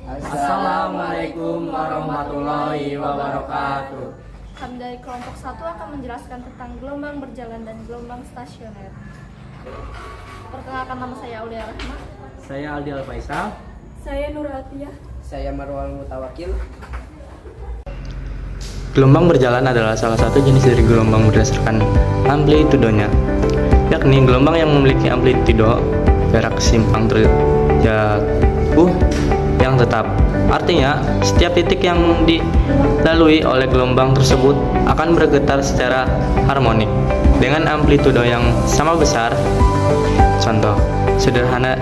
Assalamualaikum warahmatullahi wabarakatuh. Kami dari kelompok 1 akan menjelaskan tentang gelombang berjalan dan gelombang stasioner. Perkenalkan, nama saya Aulia Rahma. Saya Aldi Al-Faisal. Saya Nur Atiyah. Saya Marwal Mutawakil. Gelombang berjalan adalah salah satu jenis dari gelombang berdasarkan amplitudonya, yakni gelombang yang memiliki amplitudo jarak simpang terjauh yang tetap. Artinya, setiap titik yang dilalui oleh gelombang tersebut akan bergetar secara harmonik dengan amplitudo yang sama besar. Contoh sederhana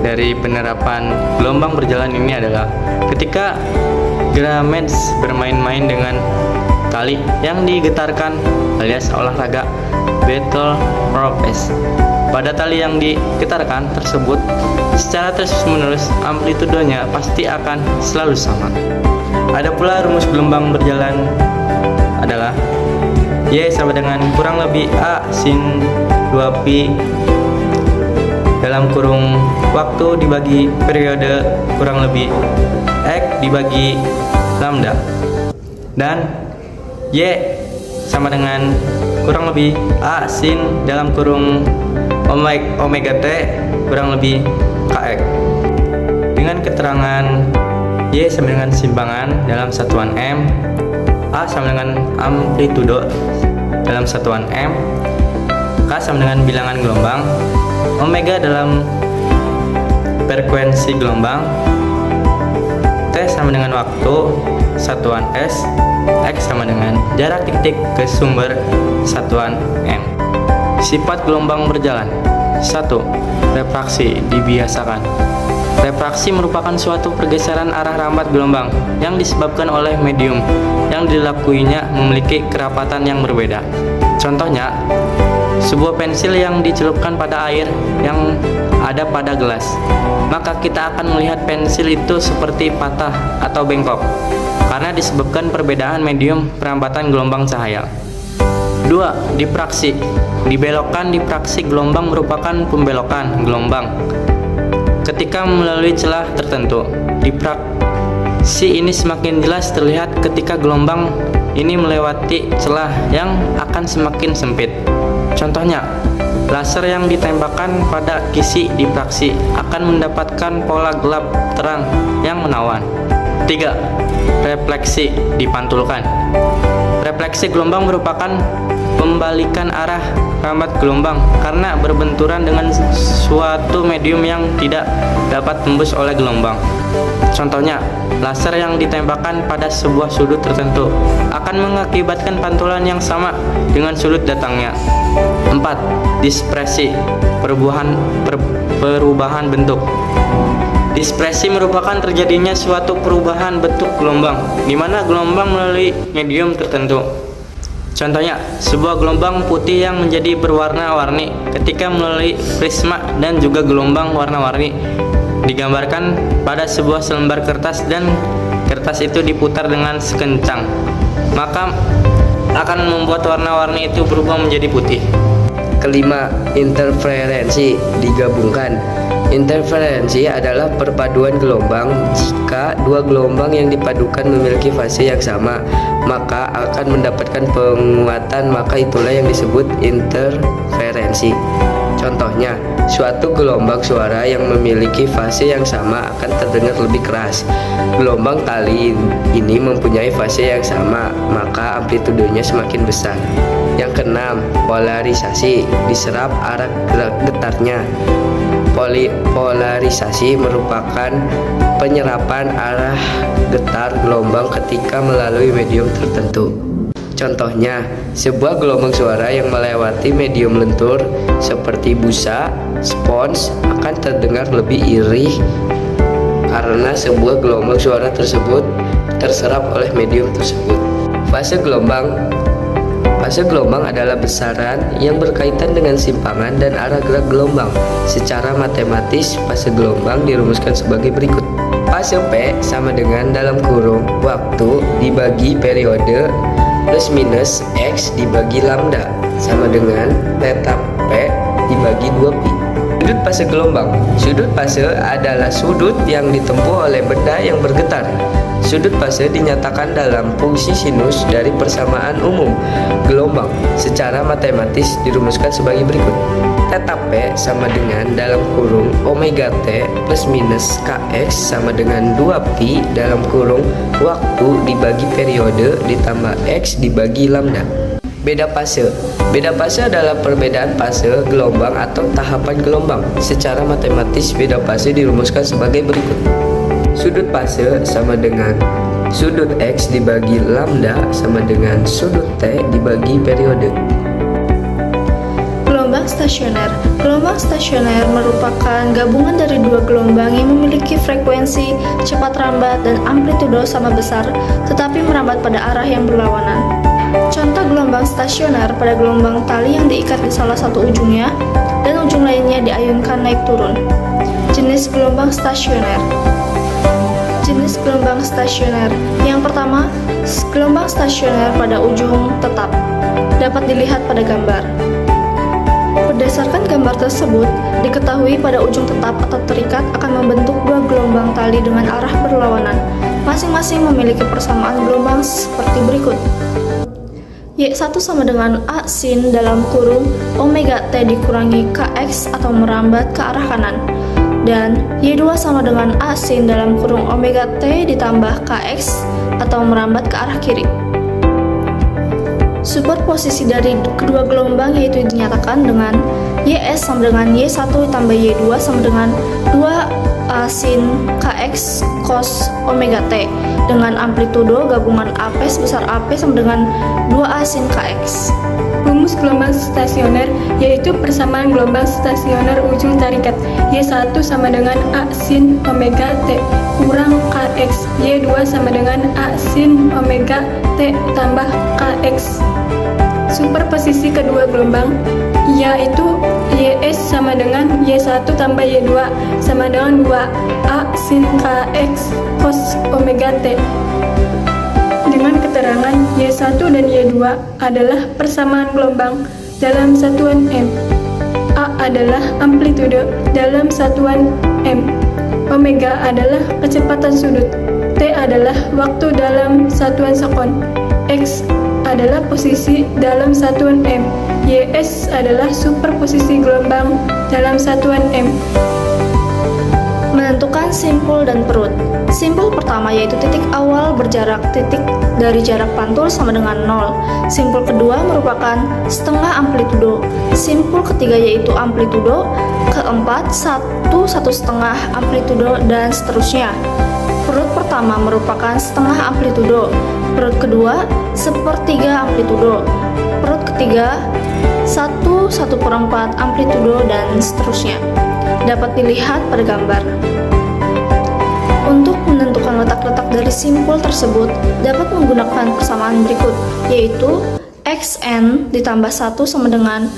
dari penerapan gelombang berjalan ini adalah ketika Grammars bermain-main dengan tali yang digetarkan alias olahraga battle ropes. Pada tali yang digetarkan tersebut secara terus-menerus amplitudonya pasti akan selalu sama. Ada pula rumus gelombang berjalan adalah Y sama dengan kurang lebih A sin 2pi dalam kurung waktu dibagi periode kurang lebih X dibagi lambda, dan Y sama dengan kurang lebih A sin dalam kurung omega T kurang lebih kx. Dengan keterangan Y sama dengan simpangan dalam satuan M, A sama dengan amplitudo dalam satuan M, K sama dengan bilangan gelombang, omega dalam frekuensi gelombang, T sama dengan waktu satuan S, X sama dengan jarak titik ke sumber satuan M. Sifat gelombang berjalan. 1. Refraksi dibiasakan. Refraksi merupakan suatu pergeseran arah rambat gelombang yang disebabkan oleh medium yang dilakuinya memiliki kerapatan yang berbeda. Contohnya, sebuah pensil yang dicelupkan pada air yang ada pada gelas, maka kita akan melihat pensil itu seperti patah atau bengkok karena disebabkan perbedaan medium perambatan gelombang cahaya. 2. Difraksi. Dibelokkan. Difraksi gelombang merupakan pembelokan gelombang ketika melalui celah tertentu. Difraksi ini semakin jelas terlihat ketika gelombang ini melewati celah yang akan semakin sempit. Contohnya, laser yang ditembakkan pada kisi difraksi akan mendapatkan pola gelap terang yang menawan. 3. Refleksi dipantulkan. Refleksi gelombang merupakan pembalikan arah rambat gelombang karena berbenturan dengan suatu medium yang tidak dapat tembus oleh gelombang. Contohnya, laser yang ditembakkan pada sebuah sudut tertentu akan mengakibatkan pantulan yang sama dengan sudut datangnya. 4. Dispersi perubahan bentuk. Dispersi merupakan terjadinya suatu perubahan bentuk gelombang di mana gelombang melalui medium tertentu. Contohnya, sebuah gelombang putih yang menjadi berwarna-warni ketika melalui prisma, dan juga gelombang warna-warni digambarkan pada sebuah selembar kertas dan kertas itu diputar dengan sekencang, maka akan membuat warna-warni itu berubah menjadi putih. Kelima, interferensi digabungkan. Interferensi adalah perpaduan gelombang. Jika dua gelombang yang dipadukan memiliki fase yang sama, maka akan mendapatkan penguatan, maka itulah yang disebut interferensi. Contohnya, suatu gelombang suara yang memiliki fase yang sama akan terdengar lebih keras. Gelombang tali ini mempunyai fase yang sama, maka amplitudenya semakin besar. Yang keenam, polarisasi diserap arah getarnya. Polarisasi merupakan penyerapan arah getar gelombang ketika melalui medium tertentu. Contohnya, sebuah gelombang suara yang melewati medium lentur seperti busa, spons akan terdengar lebih irih karena sebuah gelombang suara tersebut terserap oleh medium tersebut. Fase gelombang adalah besaran yang berkaitan dengan simpangan dan arah gerak gelombang. Secara matematis, fase gelombang dirumuskan sebagai berikut. Fase P sama dengan dalam kurung waktu dibagi periode plus minus X dibagi lambda sama dengan theta P dibagi 2pi. Sudut fase gelombang. Sudut fase adalah sudut yang ditempuh oleh benda yang bergetar. Sudut fase dinyatakan dalam fungsi sinus dari persamaan umum gelombang secara matematis dirumuskan sebagai berikut. Theta P sama dengan dalam kurung omega T plus minus Kx sama dengan 2pi dalam kurung waktu dibagi periode ditambah X dibagi lambda. Beda fase. Beda fase adalah perbedaan fase gelombang atau tahapan gelombang. Secara matematis beda fase dirumuskan sebagai berikut. Sudut fase sama dengan sudut X dibagi lambda sama dengan sudut T dibagi periode. Gelombang stasioner. Gelombang stasioner merupakan gabungan dari dua gelombang yang memiliki frekuensi, cepat rambat, dan amplitudo sama besar, tetapi merambat pada arah yang berlawanan. Contoh gelombang stasioner pada gelombang tali yang diikat di salah satu ujungnya dan ujung lainnya diayunkan naik turun. Jenis gelombang stasioner. Jenis gelombang stasioner. Yang pertama, gelombang stasioner pada ujung tetap. Dapat dilihat pada gambar. Berdasarkan gambar tersebut, diketahui pada ujung tetap atau terikat akan membentuk dua gelombang tali dengan arah berlawanan. Masing-masing memiliki persamaan gelombang seperti berikut. Y1 sama dengan A sin dalam kurung omega T dikurangi Kx atau merambat ke arah kanan. Dan Y2 sama dengan A sin dalam kurung omega T ditambah Kx atau merambat ke arah kiri. Superposisi dari kedua gelombang yaitu dinyatakan dengan Ys sama dengan Y1 ditambah Y2 sama dengan 2A sin Kx cos omega T dengan amplitudo gabungan AP sebesar AP sama dengan 2A sin Kx. Rumus gelombang stasioner yaitu persamaan gelombang stasioner ujung tarikat Y1 sama dengan A sin omega T kurang Kx, Y2 sama dengan A sin omega T tambah Kx. Superposisi kedua gelombang yaitu Ys sama dengan Y1 tambah Y2 sama dengan 2A sin Kx cos omega T. Dengan keterangan Y1 dan Y2 adalah persamaan gelombang dalam satuan M. A adalah amplitudo dalam satuan M. Omega adalah kecepatan sudut. T adalah waktu dalam satuan sekon. X adalah posisi dalam satuan M. Ys adalah superposisi gelombang dalam satuan M. Menentukan simpul dan perut. Simpul pertama yaitu titik awal berjarak titik dari jarak pantul sama dengan 0. Simpul kedua merupakan setengah amplitudo. Simpul ketiga yaitu amplitudo. Keempat, satu setengah amplitudo dan seterusnya. Perut pertama merupakan setengah amplitudo. Perut kedua, sepertiga amplitudo. Perut ketiga, 1/1/4 amplitudo dan seterusnya. Dapat dilihat pada gambar. Untuk menentukan letak-letak dari simpul tersebut dapat menggunakan persamaan berikut, yaitu Xn ditambah 1 sama dengan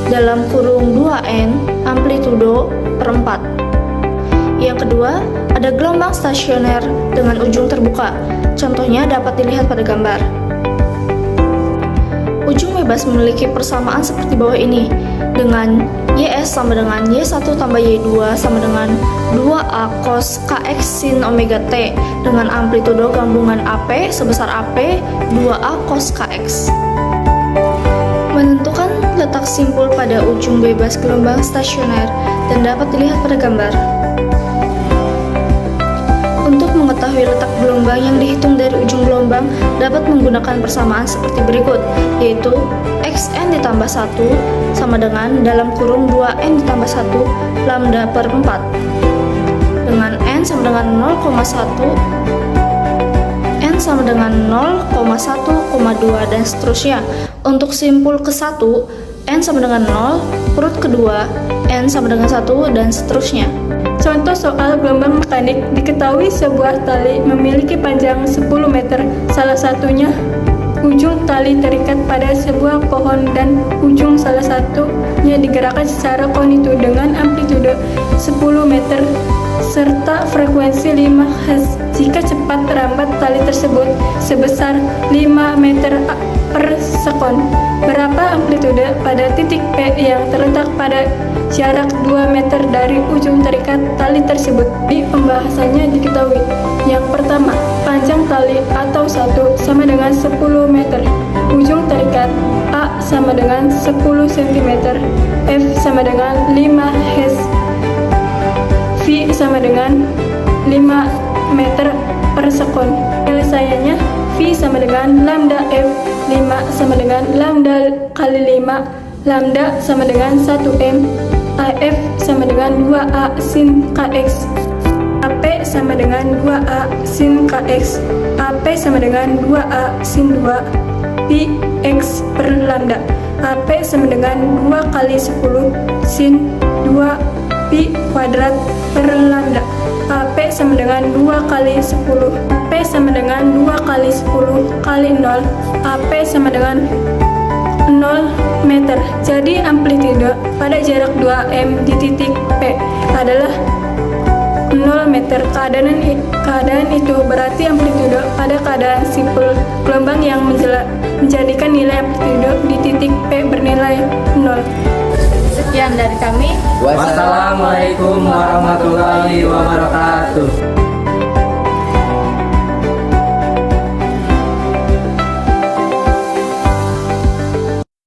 dalam kurung 2n amplitudo per 4. Yang kedua, ada gelombang stasioner dengan ujung terbuka. Contohnya dapat dilihat pada gambar. Ujung bebas memiliki persamaan seperti bawah ini, dengan Ys sama dengan Y1 tambah Y2 sama dengan 2A cos Kx sin omega T dengan amplitudo gabungan AP sebesar AP 2A cos Kx. Menentukan letak simpul pada ujung bebas gelombang stasioner dan dapat dilihat pada gambar. Untuk mengetahui letak gelombang yang dihitung dari ujung gelombang dapat menggunakan persamaan seperti berikut, yaitu Xn ditambah 1 sama dengan dalam kurung 2n ditambah 1 lambda per 4 dengan n sama dengan 0,1, n sama dengan 0,1,2 dan seterusnya. Untuk simpul ke-1, n sama dengan 0, perut kedua, n sama dengan 1 dan seterusnya. Contoh soal gelombang mekanik, diketahui sebuah tali memiliki panjang 10 meter, salah satunya ujung tali terikat pada sebuah pohon dan ujung salah satunya digerakkan secara konitu dengan amplitudo 10 meter serta frekuensi 5 Hz jika cepat rambat tali tersebut sebesar 5 meter per sekon. Berapa amplitude pada titik P yang terletak pada jarak 2 meter dari ujung terikat tali tersebut? Di pembahasannya diketahui. Yang pertama, panjang tali atau 1 sama dengan 10 meter. Ujung terikat A sama dengan 10 cm, F sama dengan 5 Hz, V sama dengan 5 meter per sekon. Penyelesaiannya, V sama dengan lambda F, 5 sama dengan lambda kali 5, lambda sama dengan 1M, AF sama dengan 2A sin KX, AP sama dengan 2A sin KX, AP sama dengan 2A sin 2, Pi X per lambda. AP sama dengan 2 kali 10 sin 2 Pi kuadrat per lambda. AP sama dengan 2 kali 10. AP sama dengan 2 kali 10 kali 0. AP sama dengan 0 meter. Jadi amplitude pada jarak 2M di titik P adalah 0 meter. Keadaan itu berarti amplitude pada keadaan simpul gelombang yang menjadikan nilai amplitude di titik P bernilai 0. Sekian dari kami. Wassalamualaikum warahmatullahi wabarakatuh.